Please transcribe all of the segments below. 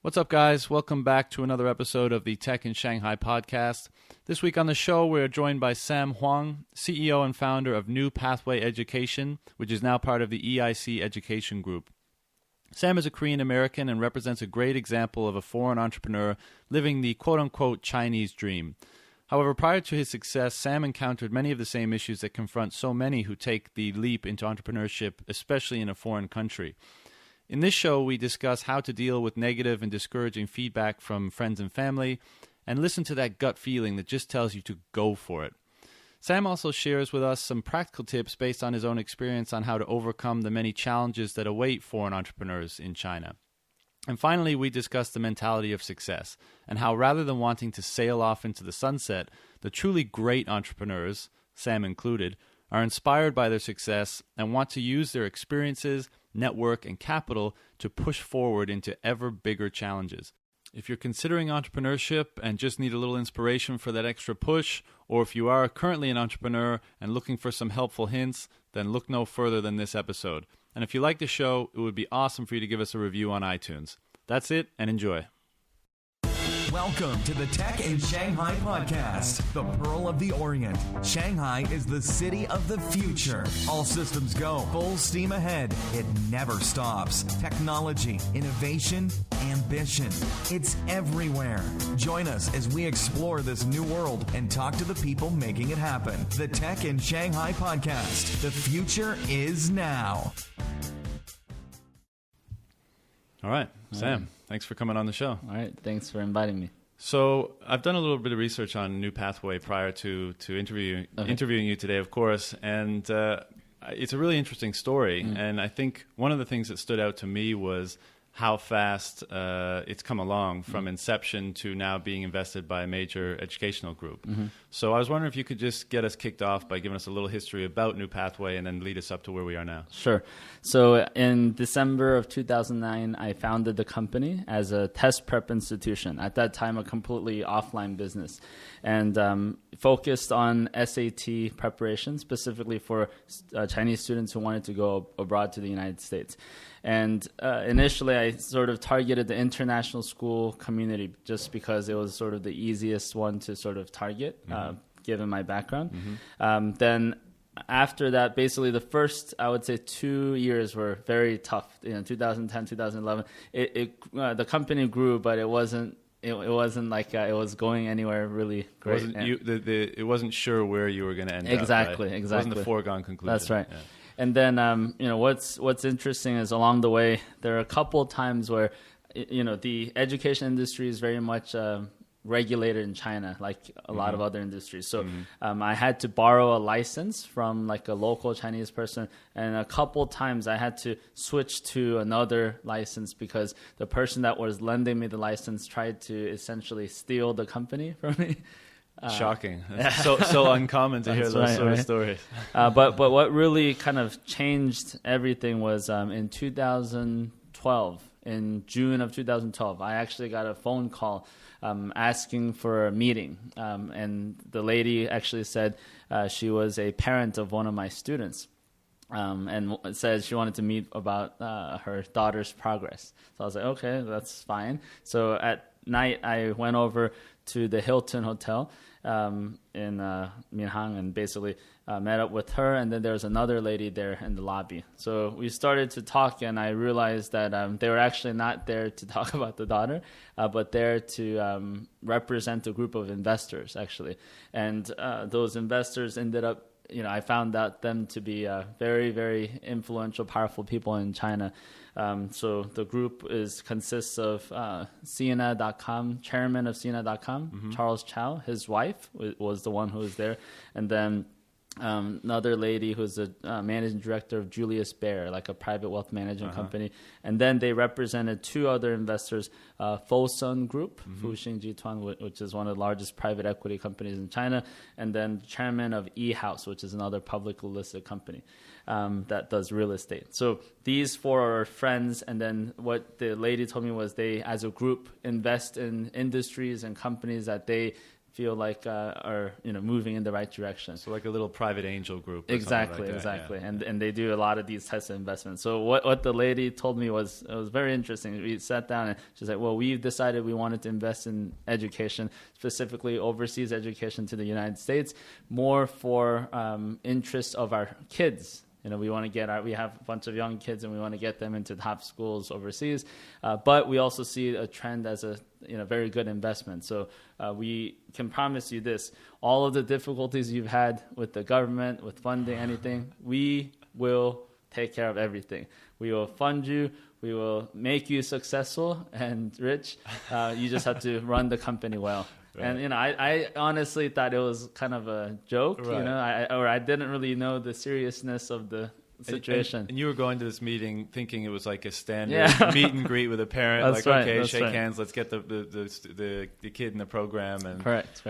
What's up, guys? Welcome back to another episode of the Tech in Shanghai podcast. This week on the show, we're joined by Sam Hwang, CEO and founder of New Pathway Education, which is now part of the EIC Education group. Sam is a Korean American and represents a great example of a foreign entrepreneur living the quote-unquote Chinese dream. However, prior to his success, Sam encountered many of the same issues that confront so many who take the leap into entrepreneurship, especially in a foreign country. In this show, we discuss how to deal with negative and discouraging feedback from friends and family, and listen to that gut feeling that just tells you to go for it. Sam also shares with us some practical tips based on his own experience on how to overcome the many challenges that await foreign entrepreneurs in China. And finally, we discuss the mentality of success, and how rather than wanting to sail off into the sunset, the truly great entrepreneurs, Sam included, are inspired by their success and want to use their experiences, network, and capital to push forward into ever bigger challenges. If you're considering entrepreneurship and just need a little inspiration for that extra push, or if you are currently an entrepreneur and looking for some helpful hints, then look no further than this episode. And if you like the show, it would be awesome for you to give us a review on iTunes. That's it, and enjoy. Welcome to the Tech in Shanghai podcast, the Pearl of the Orient. Shanghai is the city of the future. All systems go, full steam ahead. It never stops. Technology, innovation, ambition. It's everywhere. Join us as we explore this new world and talk to the people making it happen. The Tech in Shanghai podcast. The future is now. All right, Sam, thanks for coming on the show. All right, thanks for inviting me. So I've done a little bit of research on New Pathway prior to interviewing you today, of course, and it's a really interesting story. And I think one of the things that stood out to me was how fast it's come along from inception to now being invested by a major educational group. So I was wondering if you could just get us kicked off by giving us a little history about New Pathway and then lead us up to where we are now. Sure. So in December of 2009, I founded the company as a test prep institution. At that time, a completely offline business, and focused on SAT preparation, specifically for Chinese students who wanted to go abroad to the United States. And initially, I sort of targeted the international school community just because it was sort of the easiest one to sort of target, given my background. Then after that, basically the first, I would say, 2 years were very tough. 2010, 2011, the company grew, but it wasn't like it was going anywhere really great. It wasn't sure where you were going to end up. Exactly. It wasn't a foregone conclusion. That's right. Yeah. And then, what's interesting is along the way, there are a couple times where, the education industry is very much regulated in China, like a lot of other industries. So I had to borrow a license from like a local Chinese person. And a couple times I had to switch to another license because the person that was lending me the license tried to essentially steal the company from me. Shocking. So uncommon to hear those sort of stories. But what really kind of changed everything was in 2012, in June of 2012, I actually got a phone call asking for a meeting. And the lady actually said she was a parent of one of my students. And said she wanted to meet about her daughter's progress. So I was like, okay, that's fine. So at night, I went over to the Hilton Hotel in Minhang and basically met up with her. And then there was another lady there in the lobby. So we started to talk, and I realized that they were actually not there to talk about the daughter, but there to represent a group of investors, actually. And those investors ended up, I found out them to be very, very influential, powerful people in China. So the group consists of Sina.com, chairman of Sina.com, Charles Chow. His wife was the one who was there. And then another lady who's a managing director of Julius Baer, like a private wealth management company. And then they represented two other investors, Fosun Group, Fuxing Jituan, which is one of the largest private equity companies in China, and then the chairman of E-House, which is another publicly listed company that does real estate. So these four are friends, and then what the lady told me was they, as a group, invest in industries and companies that they feel like are moving in the right direction. So like a little private angel group. Exactly. Yeah. And they do a lot of these types of investments. So what the lady told me was, it was very interesting. We sat down and she's like, well, we've decided we wanted to invest in education, specifically overseas education to the United States, more for interests of our kids. We want to we have a bunch of young kids and we want to get them into top schools overseas. But we also see a trend as a very good investment. So we can promise you this, all of the difficulties you've had with the government, with funding, anything, we will take care of everything. We will fund you. We will make you successful and rich. You just have to run the company well. Right. And I honestly thought it was kind of a joke, right. I didn't really know the seriousness of the situation. And you were going to this meeting thinking it was like a standard meet and greet with a parent. That's like, right, okay, that's shake right. hands, let's get the kid in the program. And Correct.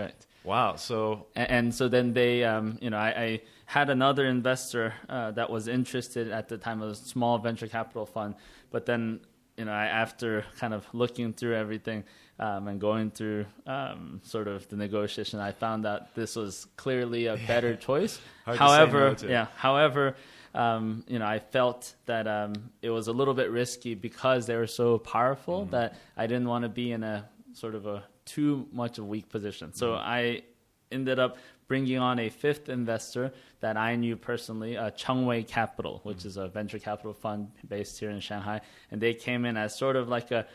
Wow. So and so then they, I had another investor that was interested at the time, a small venture capital fund, but then after kind of looking through everything and going through sort of the negotiation, I found out this was clearly a better choice. However, I felt that it was a little bit risky because they were so powerful that I didn't want to be in a sort of a too much of a weak position. So I ended up bringing on a fifth investor that I knew personally, Chengwei Capital, which is a venture capital fund based here in Shanghai. And they came in as sort of like a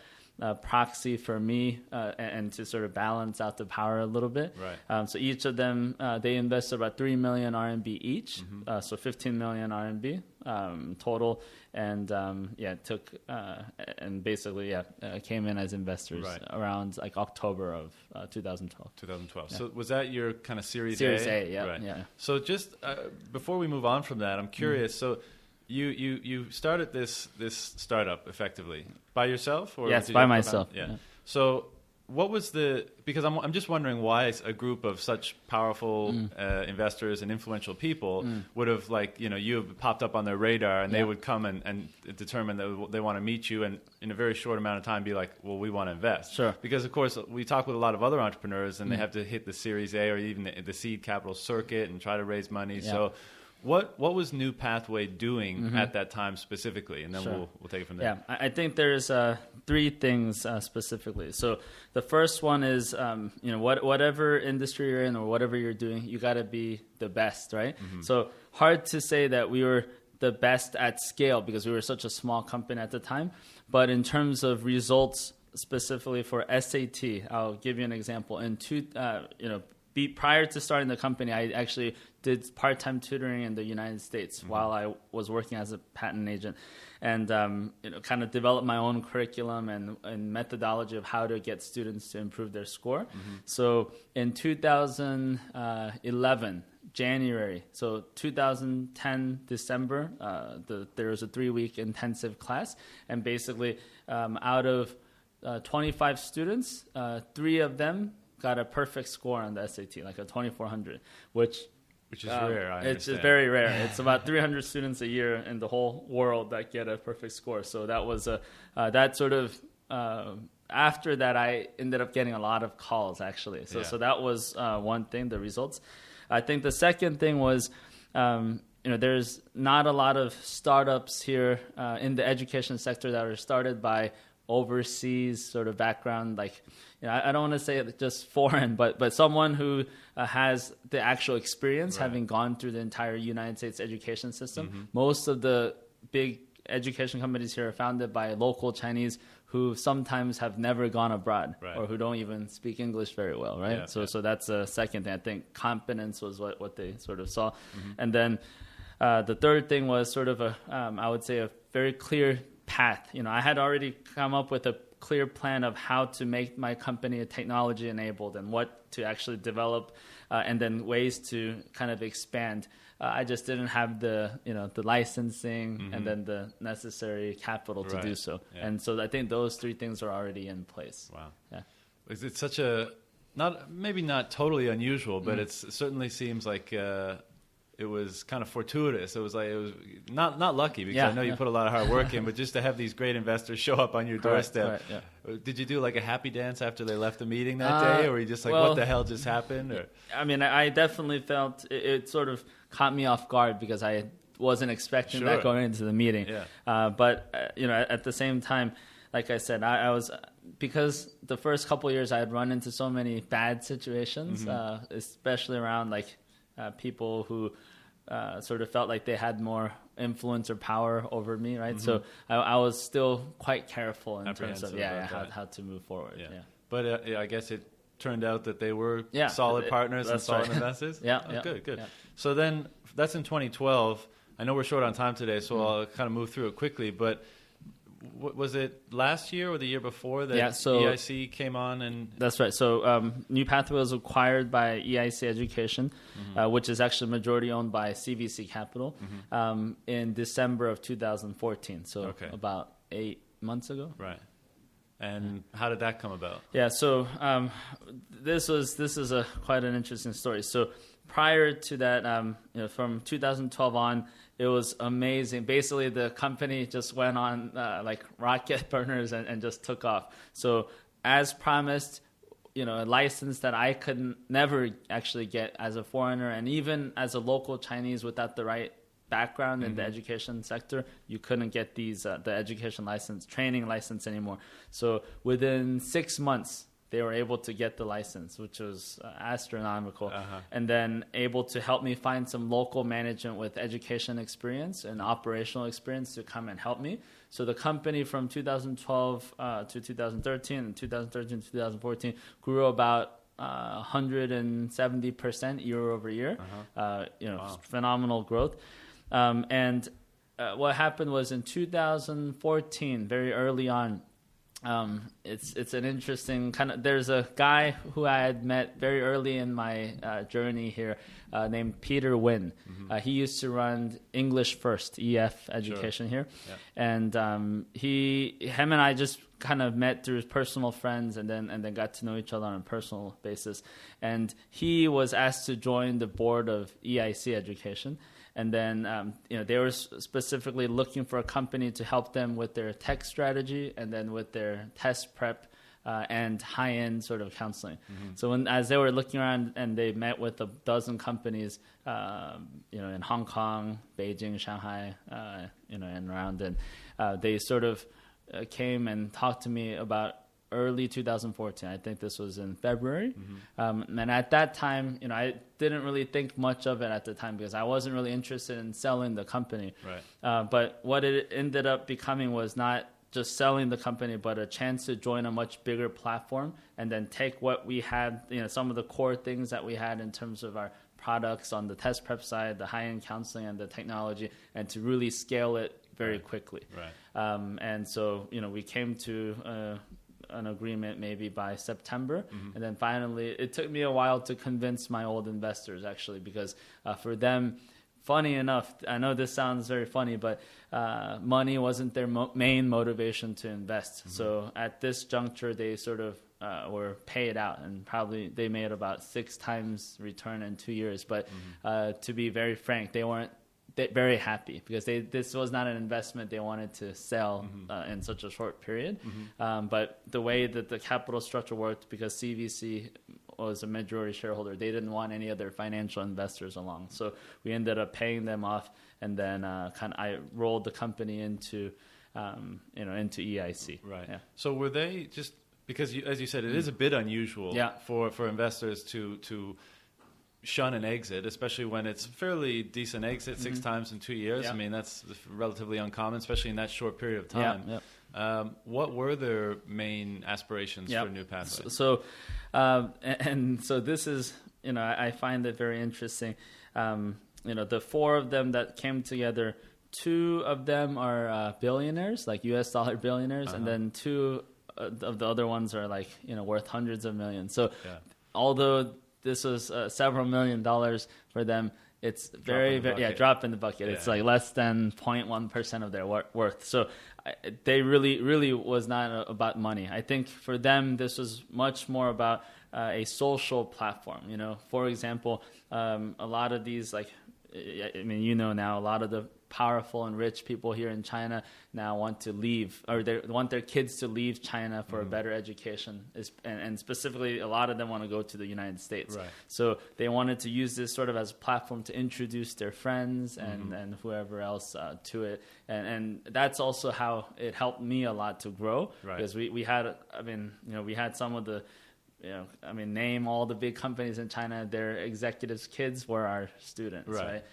proxy for me and to sort of balance out the power a little bit. Right. So each of them, they invested about 3 million RMB each, so 15 million RMB total. And took and basically came in as investors around like October of 2012. 2012. So was that your kind of Series A? Series A, yeah. Right. Yeah. So just before we move on from that, I'm curious. So you started this startup effectively by yourself, or yes, by myself. Yeah. So what was because I'm just wondering why a group of such powerful investors and influential people would have you have popped up on their radar and they would come and determine that they want to meet you and in a very short amount of time be like, well, we want to invest. Sure. Because of course we talk with a lot of other entrepreneurs and they have to hit the Series A or even the seed capital circuit and try to raise money. Yeah. So what was New Pathway doing at that time specifically? And then we'll take it from there. Yeah, I think there's 3 things specifically. So the first one is, whatever industry you're in or whatever you're doing, you got to be the best, right? So hard to say that we were the best at scale because we were such a small company at the time. But in terms of results, specifically for SAT, I'll give you an example. Prior to starting the company, I actually did part-time tutoring in the United States while I was working as a patent agent, and kind of developed my own curriculum and methodology of how to get students to improve their score. So in 2011, January, so 2010 December, there was a 3-week intensive class, and basically out of 25 students, 3 of them got a perfect score on the SAT, like a 2400, which is rare. It's just very rare. It's about 300 students a year in the whole world that get a perfect score. So that was that sort of after that, I ended up getting a lot of calls actually. So that was one thing, the results. I think the second thing was, there's not a lot of startups here in the education sector that are started by overseas sort of background, like I don't want to say it just foreign, but someone who has the actual experience having gone through the entire United States education system. Most of the big education companies here are founded by local Chinese who sometimes have never gone abroad or who don't even speak English very well, right? So that's the second thing. I think competence was what they sort of saw. And then the third thing was sort of I would say a very clear path. I had already come up with a clear plan of how to make my company technology enabled and what to actually develop and then ways to kind of expand. I just didn't have the licensing and then the necessary capital to do so. Yeah. And so I think those 3 things are already in place. Wow. Yeah. It's such maybe not totally unusual, but it certainly seems like it was kind of fortuitous. It was not lucky, because I know you put a lot of hard work in, but just to have these great investors show up on your doorstep. Did you do like a happy dance after they left the meeting that day, or were you just like, what the hell just happened? Or? I mean, I definitely felt it sort of caught me off guard, because I wasn't expecting that going into the meeting. But at the same time, like I said, I was, because the first couple of years I had run into so many bad situations, especially around like people who sort of felt like they had more influence or power over me, right? So I was still quite careful in terms of how to move forward. But I guess it turned out that they were solid partners and solid investors. Good. Yeah. So then that's in 2012. I know we're short on time today, so I'll kind of move through it quickly. But was it last year or the year before that EIC came on? And that's right. So New Pathway was acquired by EIC Education, which is actually majority owned by CVC Capital, in December of 2014. So about 8 months ago. Right. And how did that come about? Yeah. So this is quite an interesting story. So prior to that, from 2012 on, it was amazing. Basically, the company just went on like rocket burners and just took off. So as promised, a license that I could never actually get as a foreigner, and even as a local Chinese without the right background in the education sector, you couldn't get these the education license, training license anymore. So within 6 months, they were able to get the license, which was astronomical, and then able to help me find some local management with education experience and operational experience to come and help me. So the company from 2012 to 2013 and 2013 to 2014 grew about 170% year over year. Phenomenal growth. And what happened was in 2014, very early on, it's an interesting kind of, there's a guy who I had met very early in my journey here named Peter Wynn. He used to run English First, EF Education here. And him and I just kind of met through personal friends, and then got to know each other on a personal basis. And he was asked to join the board of EIC Education. And then, they were specifically looking for a company to help them with their tech strategy, and then with their test prep and high-end sort of counseling. So as they were looking around, and they met with a dozen companies, in Hong Kong, Beijing, Shanghai, and around, and they sort of came and talked to me about early 2014. I think this was in February. And at that time, I didn't really think much of it at the time, because I wasn't really interested in selling the company. Right. But what it ended up becoming was not just selling the company, but a chance to join a much bigger platform, and then take what we had, some of the core things that we had in terms of our products on the test prep side, the high-end counseling and the technology, and to really scale it very quickly. Right. And so, we came to an agreement maybe by September. And then finally, it took me a while to convince my old investors, actually, because for them, funny enough, I know this sounds very funny, but money wasn't their main motivation to invest. So at this juncture, they sort of were paid out, and probably they made about 6 times return in 2 years. But to be very frank, they weren't very happy, because this was not an investment they wanted to sell in such a short period. But the way that the capital structure worked, because CVC was a majority shareholder, they didn't want any other financial investors along. So we ended up paying them off, and then I rolled the company into EIC. Right. Yeah. So were they just, because as you said, it is a bit unusual for investors to shun an exit, especially when it's fairly decent exit, 6 times in 2 years. I mean, that's relatively uncommon, especially in that short period of time. What were their main aspirations for New Pathway? So this is, I find it very interesting. The 4 of them that came together, 2 of them are billionaires, like US dollar billionaires, and then 2 of the other ones are like, worth hundreds of millions. So although this was several $1 million for them, it's very drop in the bucket. It's like less than 0.1% of their worth. So they really was not about money. I think for them, this was much more about a social platform. For example, a lot of these like I mean, you know, now a lot of the powerful and rich people here in China now want to leave, or they want their kids to leave China for a better education. And specifically, a lot of them want to go to the United States. Right. So they wanted to use this sort of as a platform to introduce their friends and whoever else to it. And that's also how it helped me a lot to grow. Right. Because we had, I mean, you know, we had some of the, you know, I mean, name all the big companies in China. Their executives' kids were our students, right?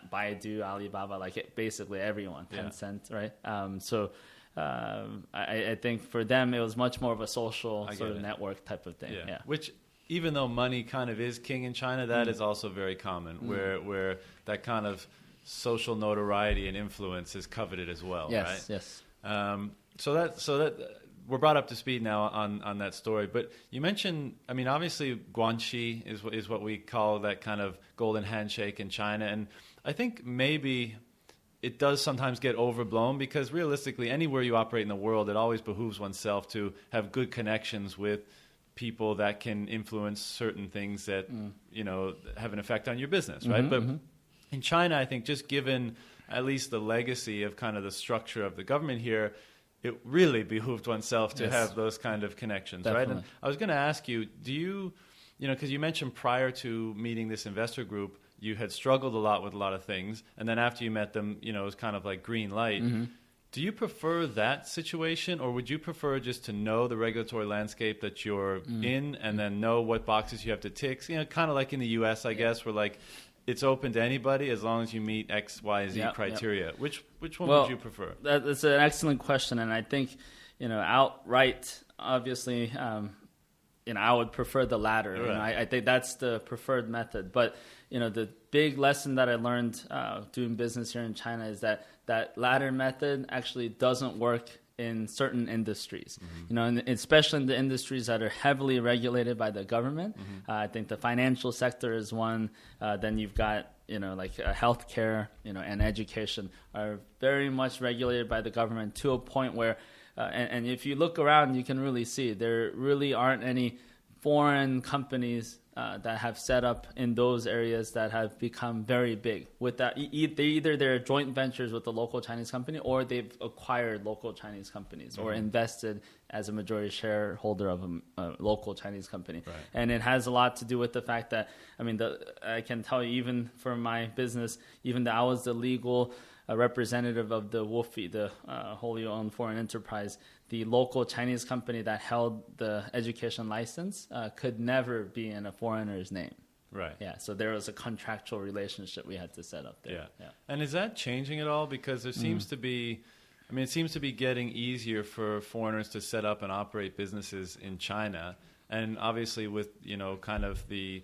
Baidu, Alibaba, like basically everyone, Tencent, right? So I think for them it was much more of a social sort of network type of thing. Yeah. Which, even though money kind of is king in China, that is also very common, where that kind of social notoriety and influence is coveted as well, right? Yes. So that we're brought up to speed now on that story. But you mentioned, I mean, obviously guanxi is what we call that kind of golden handshake in China. And I think maybe it does sometimes get overblown, because realistically, anywhere you operate in the world, it always behooves oneself to have good connections with people that can influence certain things that, you know, have an effect on your business, right? But in China, I think just given at least the legacy of kind of the structure of the government here, it really behooved oneself to have those kind of connections, right? And I was going to ask you, do you know, because you mentioned prior to meeting this investor group, you had struggled a lot with a lot of things, and then after you met them, you know, it was kind of like green light. Do you prefer that situation, or would you prefer just to know the regulatory landscape that you're in, and then know what boxes you have to tick? You know, kind of like in the U.S., I guess, where like it's open to anybody as long as you meet X, Y, Z criteria. Which one would you prefer? That's an excellent question, and I think, you know, outright, obviously, you know, I would prefer the latter. Right. You know, I think that's the preferred method. But, you know, the big lesson that I learned doing business here in China is that latter method actually doesn't work in certain industries, you know, and especially in the industries that are heavily regulated by the government. I think the financial sector is one. Then you've got, you know, like healthcare, you know, and education are very much regulated by the government to a point where, and if you look around, you can really see there really aren't any foreign companies that have set up in those areas that have become very big. With that, either they're joint ventures with the local Chinese company, or they've acquired local Chinese companies, or invested as a majority shareholder of a local Chinese company. Right. And it has a lot to do with the fact that, I mean, I can tell you, even for my business, even though I was the legal representative of the WOFE, the wholly owned foreign enterprise, the local Chinese company that held the education license could never be in a foreigner's name. Right. Yeah. So there was a contractual relationship we had to set up there. Yeah. And is that changing at all? Because there seems to be, I mean, it seems to be getting easier for foreigners to set up and operate businesses in China. And obviously with, you know, kind of the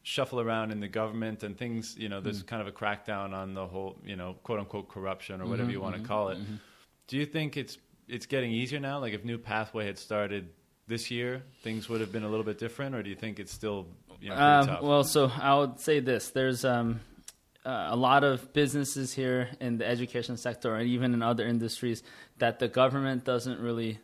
shuffle around in the government and things, you know, there's kind of a crackdown on the whole, you know, quote unquote corruption or whatever you want to call it. Do you think it's getting easier now? Like if New Pathway had started this year, things would have been a little bit different, or do you think it's still, you know, pretty tough? Well, so I would say this. There's a lot of businesses here in the education sector, or even in other industries, that the government doesn't really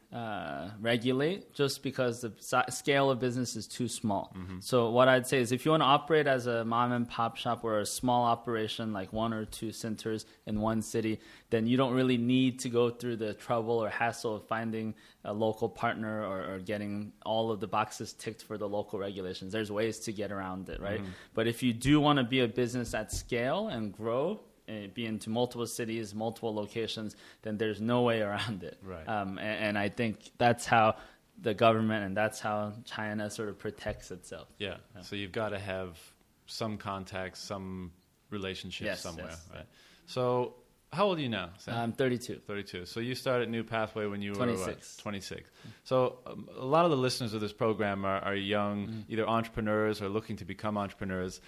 regulate, just because the scale of business is too small. So what I'd say is, if you want to operate as a mom and pop shop or a small operation, like 1 or 2 centers in one city, then you don't really need to go through the trouble or hassle of finding a local partner or getting all of the boxes ticked for the local regulations. There's ways to get around it, right? But if you do want to be a business at scale and grow, be into multiple cities, multiple locations, then there's no way around it. Right. And I think that's how the government and that's how China sort of protects itself. Yeah. So you've got to have some contacts, some relationship somewhere, right? So how old are you now, Sam? I'm 32. 32. So you started New Pathway when you were 26. 26. So a lot of the listeners of this program are young, either entrepreneurs or looking to become entrepreneurs.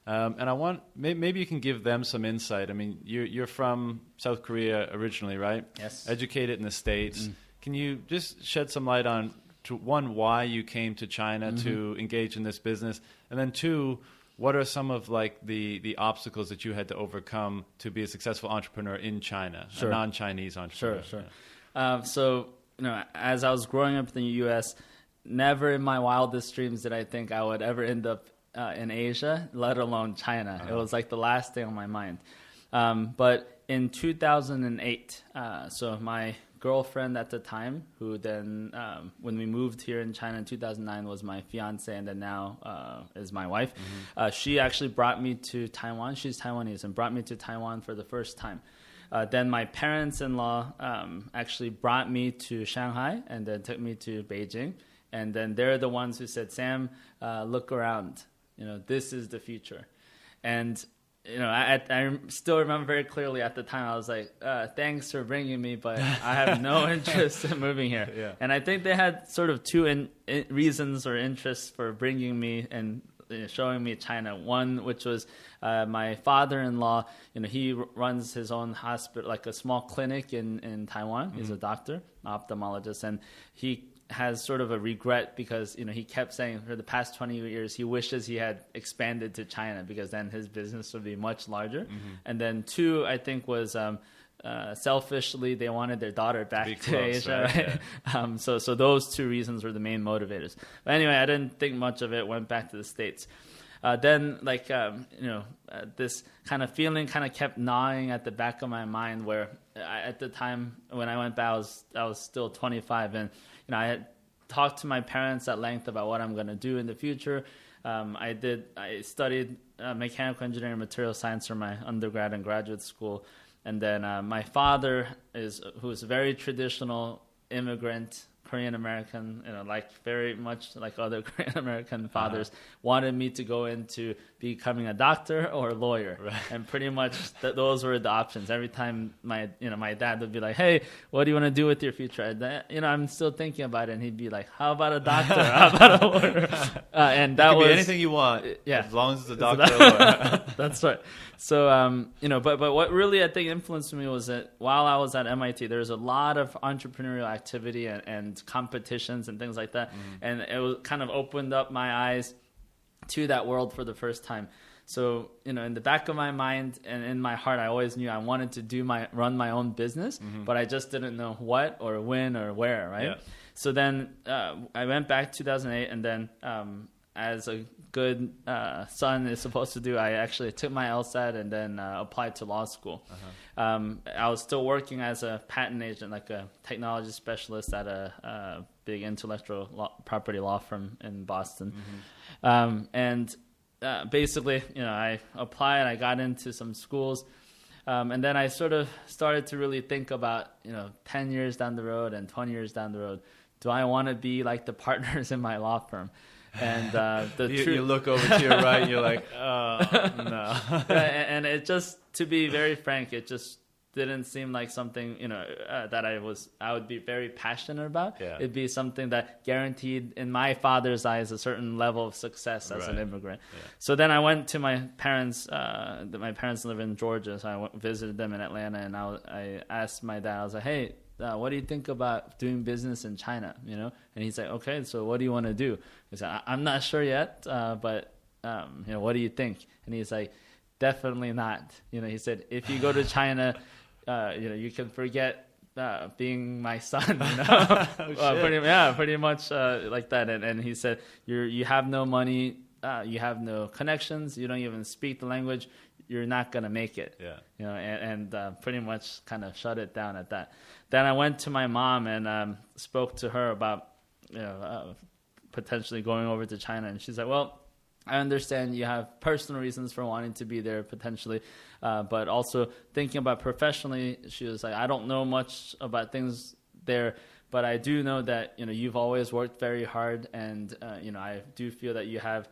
And I want, maybe you can give them some insight. I mean, you're from South Korea originally, right? Yes. Educated in the States. Can you just shed some light on, one, why you came to China to engage in this business? And then 2, what are some of like the obstacles that you had to overcome to be a successful entrepreneur in China, a non-Chinese entrepreneur? Sure. So, you know, as I was growing up in the U.S., never in my wildest dreams did I think I would ever end up in Asia, let alone China. It was like the last thing on my mind. But in 2008, so my girlfriend at the time, who then, when we moved here in China in 2009, was my fiance, and then now is my wife. She actually brought me to Taiwan. She's Taiwanese, and brought me to Taiwan for the first time. Then my parents-in-law actually brought me to Shanghai and then took me to Beijing. And then they're the ones who said, Sam, look around. This is the future. And I still remember very clearly at the time, I was like, thanks for bringing me, but I have no interest in moving here. Yeah. And I think they had sort of two reasons or interests for bringing me and showing me China. One, which was my father-in-law, he runs his own hospital, like a small clinic in Taiwan. He's a doctor, ophthalmologist, and he has sort of a regret because, he kept saying for the past 20 years, he wishes he had expanded to China because then his business would be much larger. And then two, I think was selfishly, they wanted their daughter back to Asia, right? Yeah. So those two reasons were the main motivators. But anyway, I didn't think much of it, went back to the States. Then, this kind of feeling kind of kept gnawing at the back of my mind where at the time when I went back, I was still 25, and I had talked to my parents at length about what I'm going to do in the future. I studied mechanical engineering and material science for my undergrad and graduate school. And then my father, who's a very traditional immigrant, Korean American, like very much like other Korean American fathers, wanted me to go into becoming a doctor or a lawyer, right. And pretty much those were the options. Every time my dad would be like, "Hey, what do you want to do with your future?" I'm still thinking about it, and he'd be like, "How about a doctor? How about a lawyer?" And that was be anything you want, as long as it's a doctor or lawyer. That's right. So, but what really I think influenced me was that while I was at MIT, there was a lot of entrepreneurial activity and competitions and things like that. And it was kind of opened up my eyes to that world for the first time. So, in the back of my mind and in my heart, I always knew I wanted to run my own business, but I just didn't know what or when or where, right? Yeah. So then I went back 2008, and then as a good son is supposed to do, I actually took my LSAT and then applied to law school. I was still working as a patent agent, like a technology specialist at a big intellectual property law firm in Boston. And basically, I applied, I got into some schools, and then I sort of started to really think about, 10 years down the road and 20 years down the road, do I want to be like the partners in my law firm? And you look over to your right, you're like, oh, no. And it just, to be very frank, it just didn't seem like something, that I would be very passionate about. Yeah. It'd be something that guaranteed, in my father's eyes, a certain level of success as an immigrant. Yeah. So then I went to my parents. My parents live in Georgia, so I visited them in Atlanta, and I asked my dad, I was like, hey, what do you think about doing business in China? And he's like, okay, so what do you want to do? I said, I'm not sure yet, but what do you think? And he's like, definitely not. He said, if you go to China, you can forget being my son. Pretty much like that. And he said, you have no money, you have no connections, you don't even speak the language, you're not gonna make it. Yeah. And pretty much kind of shut it down at that. Then I went to my mom and spoke to her about potentially going over to China, and she's like, well, I understand you have personal reasons for wanting to be there potentially, but also thinking about professionally, she was like, I don't know much about things there, but I do know that you've always worked very hard, and I do feel that you have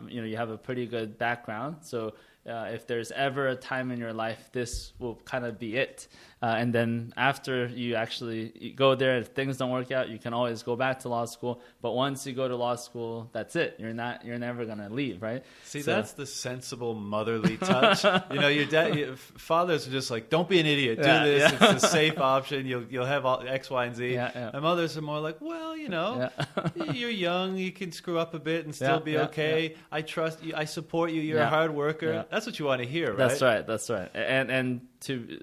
you have a pretty good background. So if there's ever a time in your life, this will kind of be it. And then after you actually go there, if things don't work out, you can always go back to law school. But once you go to law school, that's it. You're never going to leave, right? See, that's the sensible motherly touch. Your fathers are just like, don't be an idiot. Do this. Yeah. It's a safe option. You'll have all X, Y, and Z. Yeah. And mothers are more like, well, you're young. You can screw up a bit and still be okay. Yeah. I trust you. I support you. You're a hard worker. Yeah. That's what you want to hear, right? That's right. And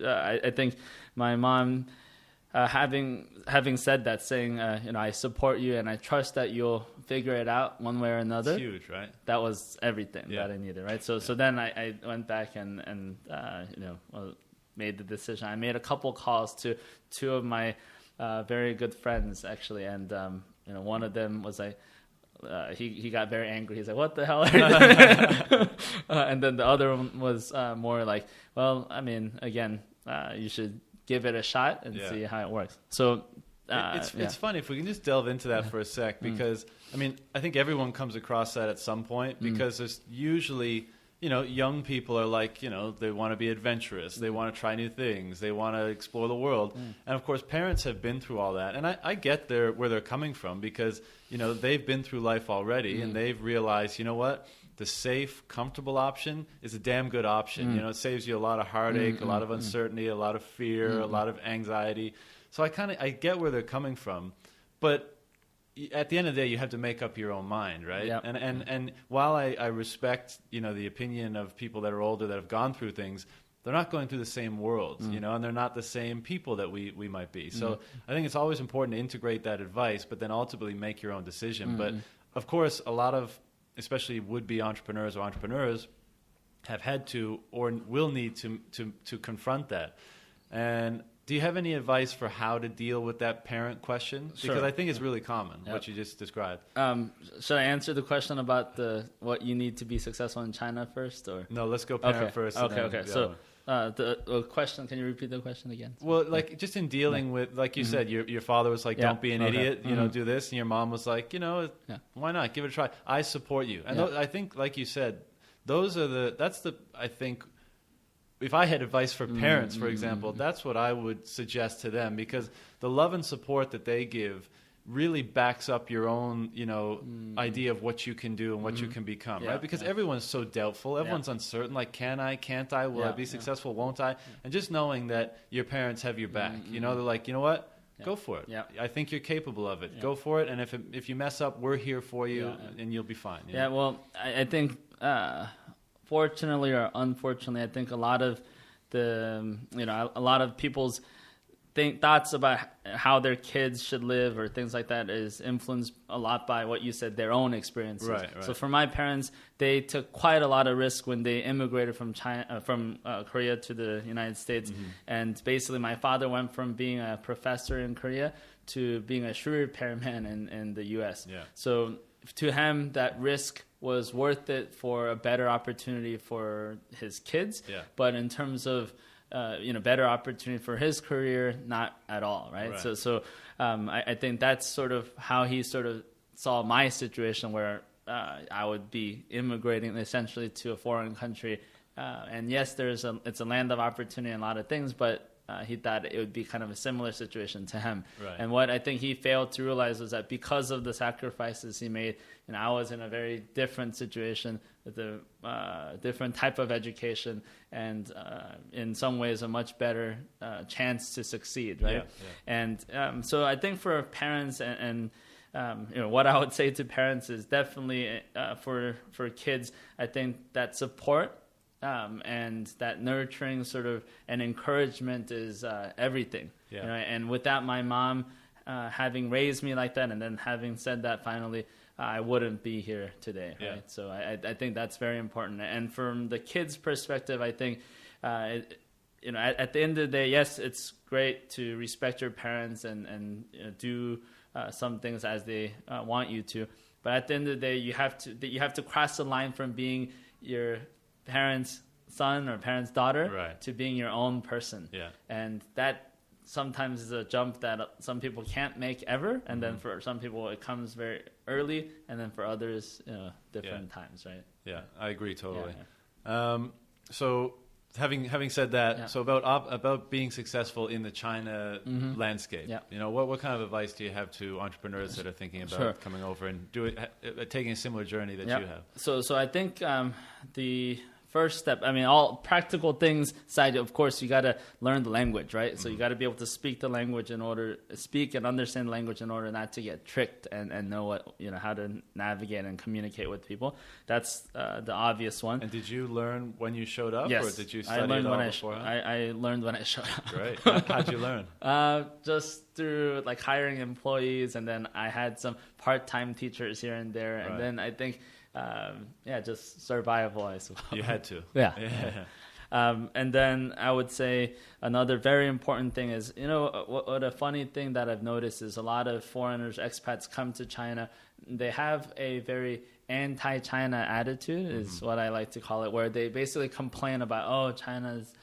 I think my mom, having said that, saying, I support you and I trust that you'll figure it out one way or another. It's huge, right? That was everything that I needed, right? So then I went back and made the decision. I made a couple calls to two of my very good friends, actually, and one of them was like, he got very angry. He's like, "What the hell are you doing?" And then the other one was more like, "Well, I mean, again, you should give it a shot and see how it works." So it's funny if we can just delve into that for a sec, because I mean, I think everyone comes across that at some point, because there's usually, young people are like, they want to be adventurous, they want to try new things, they want to explore the world, and of course parents have been through all that, and I get where they're coming from, because they've been through life already, and they've realized, what, the safe, comfortable option is a damn good option. It saves you a lot of heartache, a lot of uncertainty, a lot of fear, a lot of anxiety. So I get where they're coming from, but at the end of the day, you have to make up your own mind, right? Yep. And while I respect, the opinion of people that are older that have gone through things, they're not going through the same worlds, and they're not the same people that we might be. So I think it's always important to integrate that advice, but then ultimately make your own decision. But of course, a lot of, especially would-be entrepreneurs or entrepreneurs, have had to or will need to confront that. And do you have any advice for how to deal with that parent question? Sure. Because I think it's really common, what you just described. Should I answer the question about what you need to be successful in China first, or no? Let's go parent first. Okay. So the question. Can you repeat the question again? Well, just in dealing with, like you said, your father was like, "Don't be an idiot," do this, and your mom was like, why not? Give it a try. I support you, and I think, like you said, I think. If I had advice for parents, for example, that's what I would suggest to them, because the love and support that they give really backs up your own, idea of what you can do and what you can become, right? Because everyone's so doubtful. Everyone's uncertain. Like, can I? Can't I? Will I be successful? Won't I? And just knowing that your parents have your back, they're like, you know what? Go for it. I think you're capable of it. Go for it. And if you mess up, we're here for you, and you'll be fine. Well, I think... fortunately or unfortunately, I think a lot of people's thoughts about how their kids should live or things like that is influenced a lot by what you said, their own experiences. Right. So for my parents, they took quite a lot of risk when they immigrated from Korea to the United States. And basically my father went from being a professor in Korea to being a shoe repairman in the U.S. So to him, that risk was worth it for a better opportunity for his kids. But in terms of better opportunity for his career, not at all, right? So I think that's sort of how he sort of saw my situation, where I would be immigrating essentially to a foreign country, and yes, it's a land of opportunity and a lot of things, but he thought it would be kind of a similar situation to him. And what I think he failed to realize was that because of the sacrifices he made, I was in a very different situation with a different type of education, and in some ways a much better chance to succeed, right? And so I think for parents and what I would say to parents is definitely for kids, I think that support and that nurturing sort of and encouragement is everything. And without my mom having raised me like that, and then having said that, finally, I wouldn't be here today. Right? So I think that's very important. And from the kids' perspective, I think at the end of the day, yes, it's great to respect your parents and do some things as they want you to. But at the end of the day, you have to cross the line from being your parents' son or parents' daughter to being your own person. And that sometimes is a jump that some people can't make ever, and then for some people it comes very early, and then for others different times, right? I agree totally. So having said that, so about being successive in the China landscape, what kind of advice do you have to entrepreneurs that are thinking about coming over and taking a similar journey that you have? So I think the first step. I mean, all practical things aside, of course, you got to learn the language, right? So you got to be able to speak the language speak and understand the language in order not to get tricked and know what, how to navigate and communicate with people. That's the obvious one. And did you learn when you showed up, yes, or did you study it all beforehand? I learned when I showed up. Great. How'd you learn? Just through like hiring employees, and then I had some part-time teachers here and there, and then I think just survival, I suppose. You had to. Yeah. And then I would say another very important thing is, what a funny thing that I've noticed is a lot of foreigners, expats come to China. They have a very anti-China attitude, is what I like to call it, where they basically complain about, oh, China's,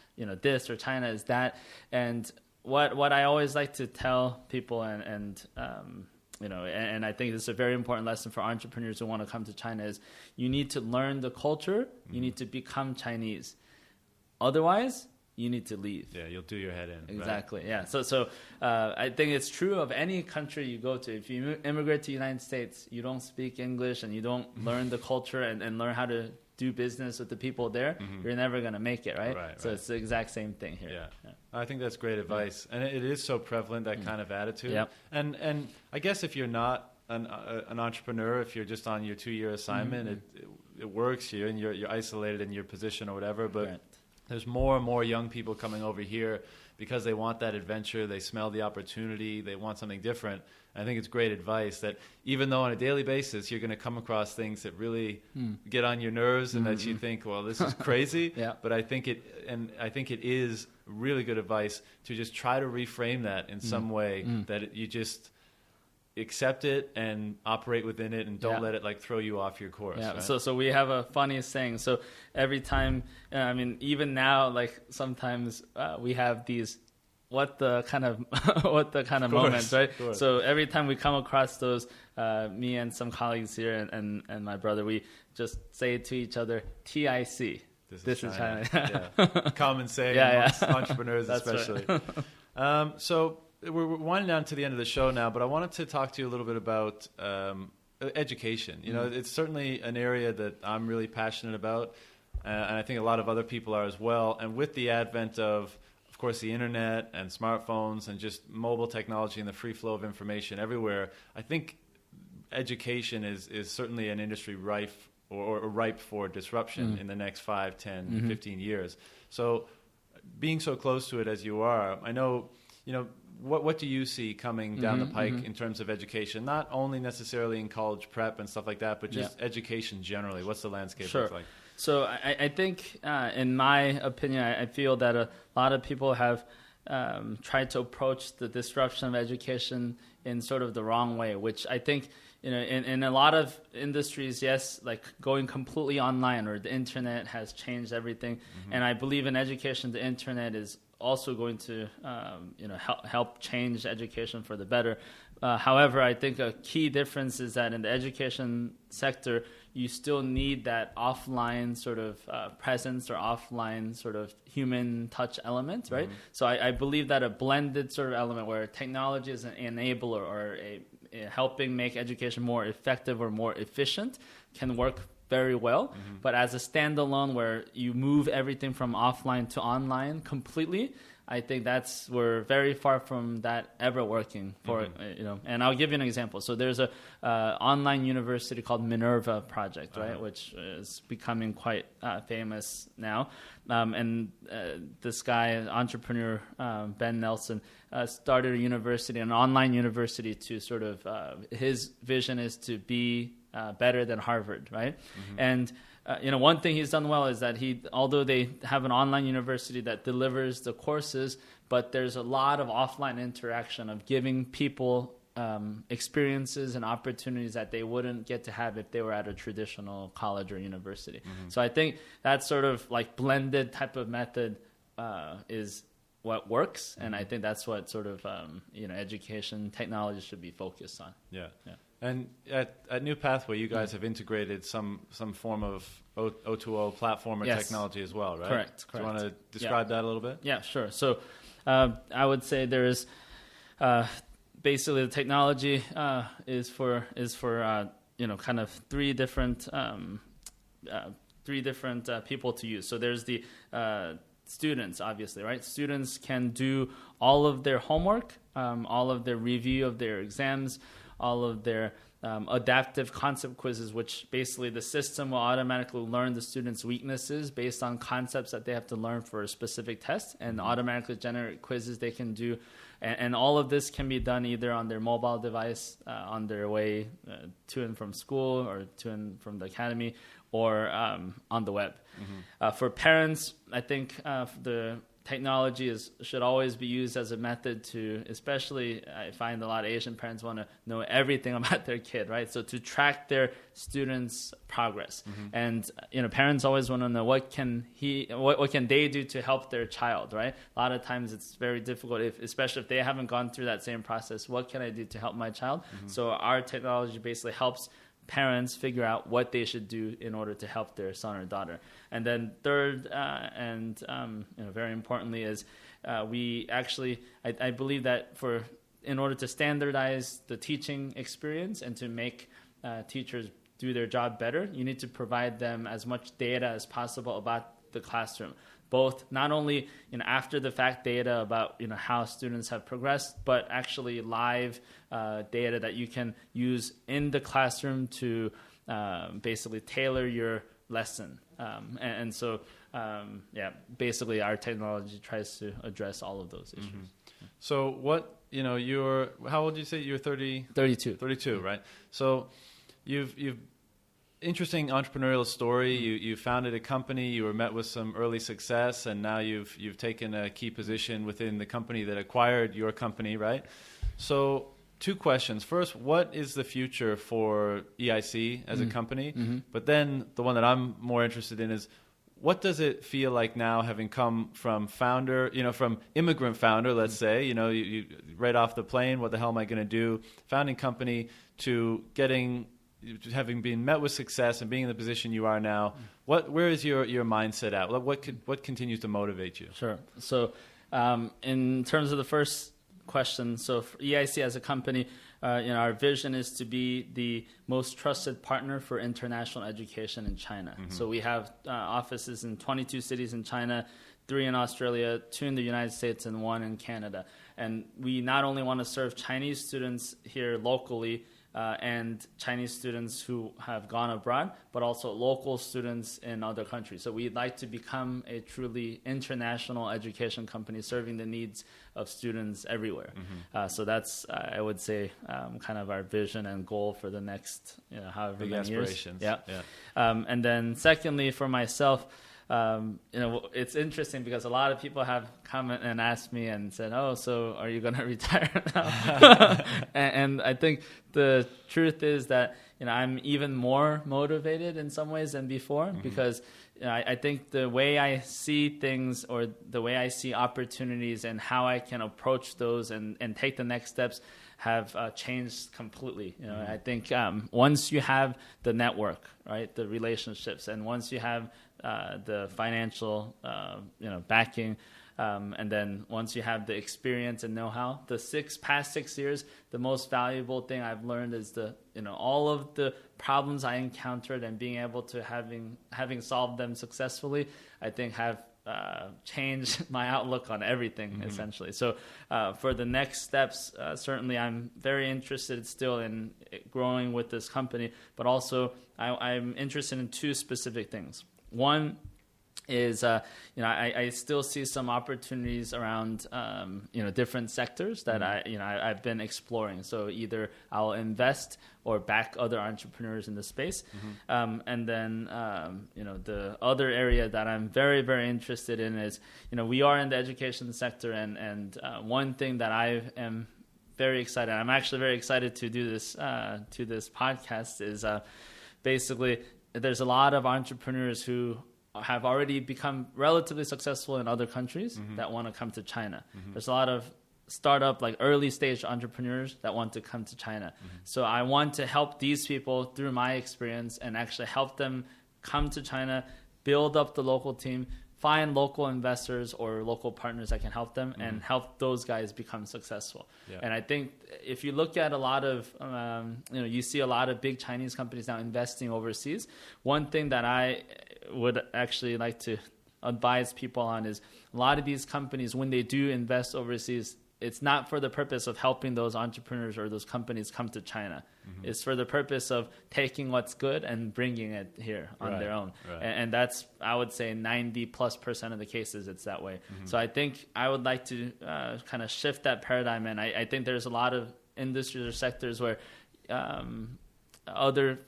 this or China is that. And what I always like to tell people and I think this is a very important lesson for entrepreneurs who want to come to China is you need to learn the culture. You need to become Chinese. Otherwise, you need to leave. Yeah, you'll do your head in. Exactly, right? yeah. So I think it's true of any country you go to. If you immigrate to the United States, you don't speak English and you don't learn the culture and learn how to do business with the people there, you're never going to make it, right? Right? So it's the exact same thing here. Yeah. I think that's great advice. And it is so prevalent, that kind of attitude. Yep. And I guess if you're not an entrepreneur, if you're just on your 2-year assignment, it works here and you're isolated in your position or whatever. But there's more and more young people coming over here because they want that adventure. They smell the opportunity. They want something different. I think it's great advice that even though on a daily basis you're going to come across things that really get on your nerves and that you think, well, this is crazy. But I think it is really good advice to just try to reframe that in some way that you just accept it and operate within it and don't let it like throw you off your course. Yeah. Right? So we have a funny saying. So every time, even now, like sometimes we have these what the kind of moments, right? So every time we come across those, me and some colleagues here and my brother, we just say to each other, TIC. This is China. Common saying amongst entrepreneurs That's especially. Right. So we're winding down to the end of the show now, but I wanted to talk to you a little bit about education. It's certainly an area that I'm really passionate about, and I think a lot of other people are as well. And with the advent of course, the internet and smartphones and just mobile technology and the free flow of information everywhere, I think education is certainly an industry rife or ripe for disruption in the next 5, 10, 15 years. So being so close to it as you are, I know, what do you see coming down the pike in terms of education? Not only necessarily in college prep and stuff like that, but just education generally. What's the landscape look like? So I think, in my opinion, I feel that a lot of people have tried to approach the disruption of education in sort of the wrong way, which I think, in a lot of industries, yes, like going completely online or the internet has changed everything. And I believe in education, the internet is also going to, help change education for the better. However, I think a key difference is that in the education sector, you still need that offline sort of presence or offline sort of human touch element, right? So I believe that a blended sort of element where technology is an enabler or a helping make education more effective or more efficient can work very well. But as a standalone where you move everything from offline to online completely, I think we're very far from that ever working for And I'll give you an example. So there's a online university called Minerva Project, right, which is becoming quite famous now. And this guy, entrepreneur Ben Nelson, started a university, an online university, to sort of his vision is to be better than Harvard, right? And one thing he's done well is that although they have an online university that delivers the courses, but there's a lot of offline interaction of giving people experiences and opportunities that they wouldn't get to have if they were at a traditional college or university. So I think that sort of like blended type of method is what works, and I think that's what sort of education technology should be focused on. Yeah. And at New Pathway, you guys have integrated some form of O2O platform or technology as well, right? Correct. Do you want to describe that a little bit? Yeah, sure. So I would say there is basically the technology is for kind of three different different people to use. So there's the students, obviously, right? Students can do all of their homework, all of their review of their exams, all of their adaptive concept quizzes, which basically the system will automatically learn the students' weaknesses based on concepts that they have to learn for a specific test, and automatically generate quizzes they can do. And all of this can be done either on their mobile device on their way to and from school or to and from the academy, or on the web. For parents, I think the technology should always be used as a method to, especially I find a lot of Asian parents want to know everything about their kid, right? So to track their students' progress. And parents always want to know what can they do to help their child, right? A lot of times it's very difficult, especially if they haven't gone through that same process. What can I do to help my child? So our technology basically helps parents figure out what they should do in order to help their son or daughter. And then third, and very importantly, is we actually, I believe that in order to standardize the teaching experience and to make teachers do their job better, you need to provide them as much data as possible about the classroom. Both not only after the fact data about how students have progressed, but actually live data that you can use in the classroom to basically tailor your lesson. So basically our technology tries to address all of those issues. So what you're how old did you say you're 30? 32, right? So you've interesting entrepreneurial story. You founded a company, you were met with some early success, and now you've taken a key position within the company that acquired your company, right? So 2 questions. First, what is the future for EIC as a company? But then the one that I'm more interested in is, what does it feel like now, having come from founder, from immigrant founder, let's say, you right off the plane, what the hell am I going to do? Founding company to having been met with success and being in the position you are now, where is your mindset at? What continues to motivate you? Sure. So in terms of the first question, so for EIC as a company, our vision is to be the most trusted partner for international education in China. So we have offices in 22 cities in China, 3 in Australia, 2 in the United States, and 1 in Canada. And we not only want to serve Chinese students here locally, and Chinese students who have gone abroad, but also local students in other countries. So we'd like to become a truly international education company serving the needs of students everywhere. So that's, I would say, kind of our vision and goal for the next, however many aspirations. Years. Yeah. And then secondly, for myself, it's interesting because a lot of people have come and asked me and said, "Oh, so are you going to retire now?" and I think the truth is that I'm even more motivated in some ways than before, because I think the way I see things, or the way I see opportunities and how I can approach those and take the next steps have changed completely. I think once you have the network, right, the relationships, and once you have the financial, backing, and then once you have the experience and know-how, the past 6 years, the most valuable thing I've learned is all of the problems I encountered and being able to having solved them successfully, I think have changed my outlook on everything, essentially. So for the next steps, certainly I'm very interested still in growing with this company, but also I'm interested in 2 specific things. One is, I still see some opportunities around, different sectors that I've been exploring. So either I'll invest or back other entrepreneurs in the space. And then, the other area that I'm very, very interested in is, we are in the education sector. And one thing that I am very excited, I'm actually very excited to do this, to this podcast, is basically there's a lot of entrepreneurs who have already become relatively successful in other countries that want to come to China. There's a lot of startup, like early stage entrepreneurs that want to come to China. So I want to help these people through my experience and actually help them come to China, build up the local team, find local investors or local partners that can help them and help those guys become successful. Yeah. And I think if you look at a lot of, you see a lot of big Chinese companies now investing overseas. One thing that I would actually like to advise people on is a lot of these companies, when they do invest overseas, it's not for the purpose of helping those entrepreneurs or those companies come to China. Mm-hmm. It's for the purpose of taking what's good and bringing it here on their own. Right. And that's, I would say, 90+% of the cases it's that way. Mm-hmm. So I think I would like to kind of shift that paradigm. And I think there's a lot of industries or sectors where other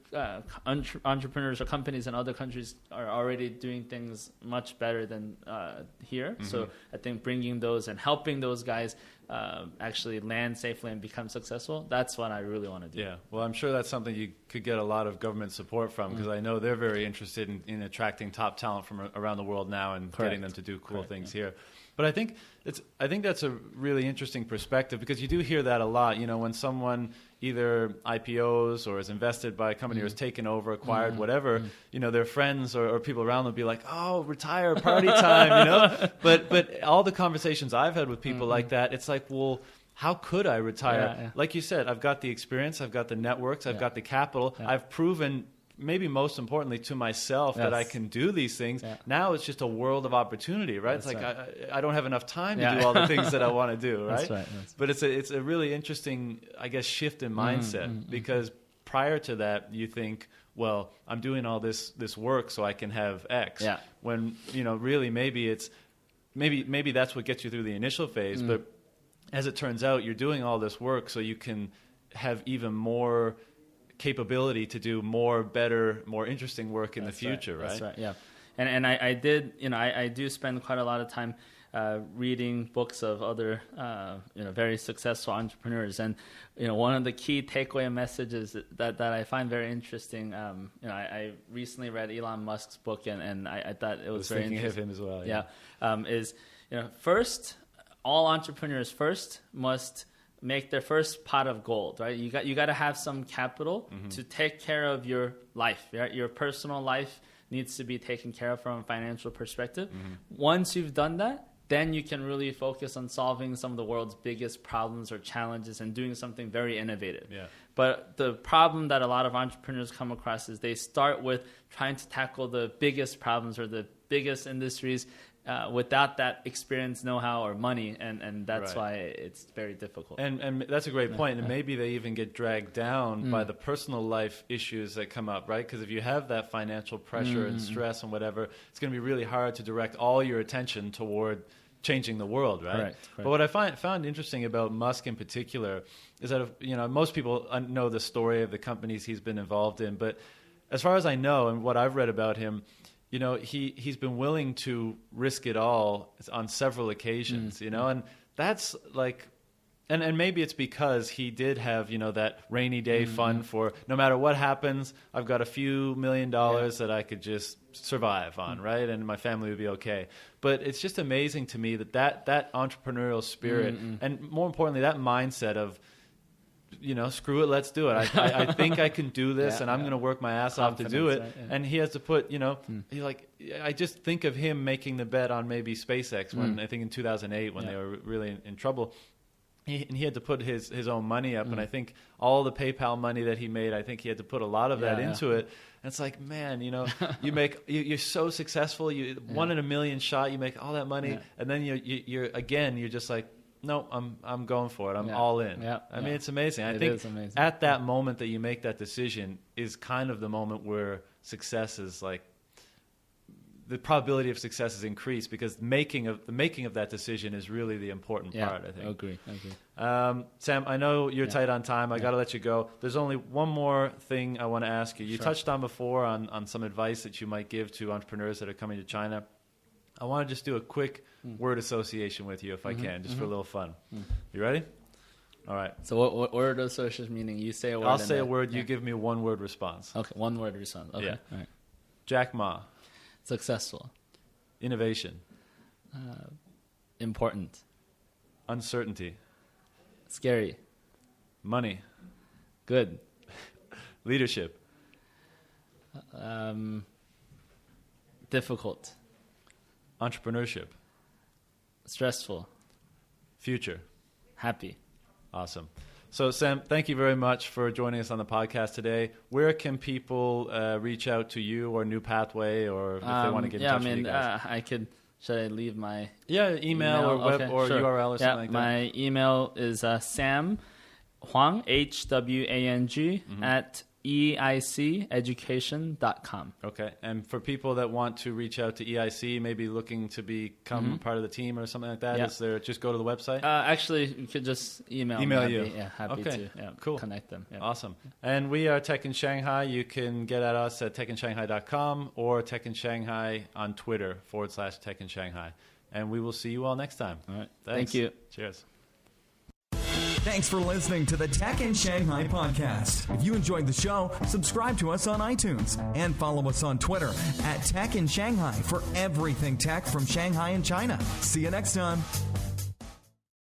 entrepreneurs or companies in other countries are already doing things much better than here. Mm-hmm. So I think bringing those and helping those guys actually land safely and become successful, that's what I really want to do. Yeah, well, I'm sure that's something you could get a lot of government support from, because I know they're very interested in attracting top talent from around the world now and getting them to do cool things here. But I think that's a really interesting perspective, because you do hear that a lot. You know, when someone either IPOs or is invested by a company or is taken over, acquired, whatever, you know, their friends or people around them will be like, oh, retire, party time, you know? But all the conversations I've had with people like that, it's like, well, how could I retire? Yeah. Like you said, I've got the experience, I've got the networks, I've got the capital, I've proven, maybe most importantly to myself, that I can do these things. Yeah. Now it's just a world of opportunity, right? That's it's like I don't have enough time to do all the things that I want to do, right? That's right. But it's a really interesting, I guess, shift in mindset, because prior to that, you think, well, I'm doing all this work so I can have X. Yeah. When, you know, really maybe that's what gets you through the initial phase, but as it turns out, you're doing all this work so you can have even more capability to do more, better, more interesting work in the future, right? That's right, yeah. And I did, you know, I do spend quite a lot of time reading books of other, you know, very successful entrepreneurs. And, you know, one of the key takeaway messages that I find very interesting, you know, I recently read Elon Musk's book, and I thought it was very interesting. Of him as well. Yeah. Is, you know, first, all entrepreneurs first must make their first pot of gold, right? You got to have some capital to take care of your life, right? Your personal life needs to be taken care of from a financial perspective. Once you've done that, then you can really focus on solving some of the world's biggest problems or challenges and doing something very innovative. Yeah. But the problem that a lot of entrepreneurs come across is they start with trying to tackle the biggest problems or the biggest industries without that experience, know-how, or money, and that's why it's very difficult. And that's a great point. And maybe they even get dragged down by the personal life issues that come up, right? Because if you have that financial pressure and stress and whatever, it's going to be really hard to direct all your attention toward changing the world, right? Correct. But what I found interesting about Musk in particular is that, you know, most people know the story of the companies he's been involved in, but as far as I know and what I've read about him, you know, he's been willing to risk it all on several occasions, you know, and that's like, and maybe it's because he did have, you know, that rainy day fund for no matter what happens, I've got a few $1 million that I could just survive on, right? And my family would be okay. But it's just amazing to me that entrepreneurial spirit and more importantly, that mindset of, you know, screw it, let's do it. I think I can do this, and I'm going to work my ass off to do it. Right? Yeah. And he has to put, you know, I just think of him making the bet on maybe SpaceX when I think in 2008 when they were really in trouble. He had to put his own money up, and I think all the PayPal money that he made, I think he had to put a lot of that into it. And it's like, man, you know, you're so successful, you 1 in a million shot, you make all that money, and then you're just like, no, I'm going for it. I'm all in. Yeah, I mean, it's amazing. I think at that moment that you make that decision is kind of the moment where success is like, the probability of success is increased, because the making of that decision is really the important part, I think. I agree. Sam, I know you're tight on time. I got to let you go. There's only one more thing I want to ask you. You touched on before on some advice that you might give to entrepreneurs that are coming to China. I want to just do a quick word association with you, if I can, just for a little fun. You ready? All right. So what word association meaning? You say a word. I'll say a word. You give me a one-word response. Okay, one-word response. Okay. Yeah. All right. Jack Ma. Successful. Innovation. Important. Uncertainty. Scary. Money. Good. Leadership. Difficult. Entrepreneurship. Stressful. Future. Happy. Awesome. So, Sam, thank you very much for joining us on the podcast today. Where can people reach out to you or New Pathway, or if they want to get in touch with you guys? Should I leave my email or web or sure. URL or something like that? My email is Sam Hwang, HWANG, at EICeducation.com. Okay. And for people that want to reach out to EIC, maybe looking to become part of the team or something like that, is there, just go to the website? Actually, you could just email you. Happy to connect them. Yeah. Awesome. And we are Tech in Shanghai. You can get at us at techinshanghai.com or Tech in Shanghai on Twitter /Tech in Shanghai. And we will see you all next time. All right. Thanks. Thank you. Cheers. Thanks for listening to the Tech in Shanghai podcast. If you enjoyed the show, subscribe to us on iTunes and follow us on Twitter at Tech in Shanghai for everything tech from Shanghai and China. See you next time.